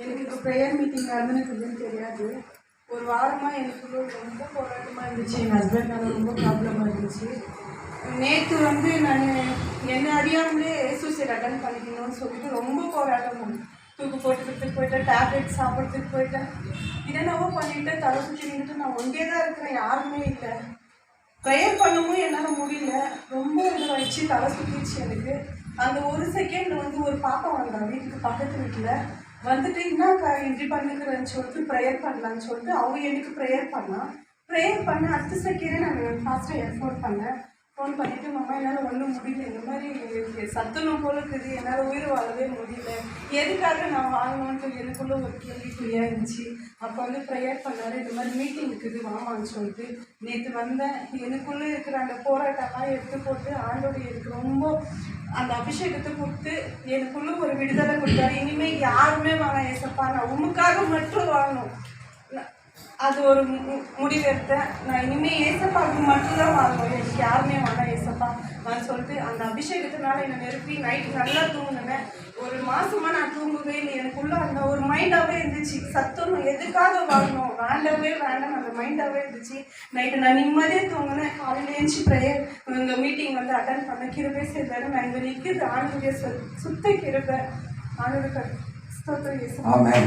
எனக்கு இப்போ prayer meeting நடந்துன்னு தெரியாது. ஒரு வாரமாக எனக்கு ரொம்ப போராட்டமாக இருந்துச்சு. என் ஹஸ்பண்டால ரொம்ப ப்ராப்ளமாக இருந்துச்சு. நேற்று நான் என்னை அறியாமலே சூசைட் அட்டன் பண்ணிக்கணும்னு சொல்லிட்டு ரொம்ப போராட்டம் தூக்கு போட்டுக்கிறதுக்கு போயிட்டேன், டேப்லெட் சாப்பிட்றதுக்கு போயிட்டேன், என்னென்னவோ பண்ணிவிட்டு தலை சுற்றி நின்றுட்டு நான் ஒன்றே தான் இருக்கிறேன், யாருமே இல்லை. ப்ரேயர் பண்ணவும் என்னால் முடியல, ரொம்ப இதுவாகிடுச்சு, தலை சுற்றிடுச்சு எனக்கு. அந்த ஒரு செகண்ட் ஒரு பாப்பா வந்தா வீட்டுக்கு பக்கத்து வீட்டில் வந்துட்டு என்னக்கா இப்படி பண்ணுக்கிறேன்னு சொல்லிட்டு ப்ரேயர் பண்ணலான்னு சொல்லிட்டு அவங்க எனக்கு ப்ரேயர் பண்ண அடுத்த செகண்டே நான் ஃபாஸ்ட்டாக எஃபோர்ட் பண்ணேன். ஃபோன் பண்ணிவிட்டு மாமா என்னால் ஒன்றும் முடியல, இந்த மாதிரி சத்துணம் போல இருக்குது, என்னால் உயிர் வாழவே முடியல, எதுக்காக நான் வாங்கணுன்ட்டு எனக்குள்ளே ஒரு கேள்விக்குறியாக இருந்துச்சு. அப்போ ப்ரேயர் பண்ணார், இந்த மாதிரி மீட்டிங் இருக்குது வாமான்னு சொல்லிட்டு. நேற்று வந்தேன், எனக்குள்ளே இருக்கிற அந்த போராட்டம்லாம் எடுத்து போட்டு ஆண்டோட எனக்கு ரொம்ப அந்த அபிஷேகத்தை கொடுத்து எனக்குள்ளே ஒரு விடுதலை கொடுத்தாரு. இனிமேல் யாருமே வேணாம் ஏசப்பா, நான் உமக்காக மட்டும் வாழணும். அது ஒரு முடிவெடுத்தேன். நான் இனிமேல் ஏசப்பாவுக்கு மட்டும்தான் வாழணும், எனக்கு யாருமே வேணாம் ஏசப்பா நான் சொல்லிட்டு அந்த அபிஷேகத்தினால என்னை நெருப்பி நைட்டு நல்லா தூங்கினேன். ஒரு மாதமாக நான் தூங்கவே இல்லை. எனக்குள்ளே அந்த ஒரு மைண்டாகவே இருந்துச்சு, சத்தணும் எதுக்காக வாழணும், வேண்டாம் அந்த மைண்டாகவே இருந்துச்சு. நைட்டு நான் நிம்மதியாக தூங்கினேன். காலையில் எழுந்துச்சி ப்ரேயர் இந்த மீட்டிங் அட்டன் பண்ண கிருபை செய்தாரு. நான் இங்கே நிற்கிறது ஆண்டுடைய சுத்த கிருபை. ஆண்டோட ஸ்தோத்திரம்.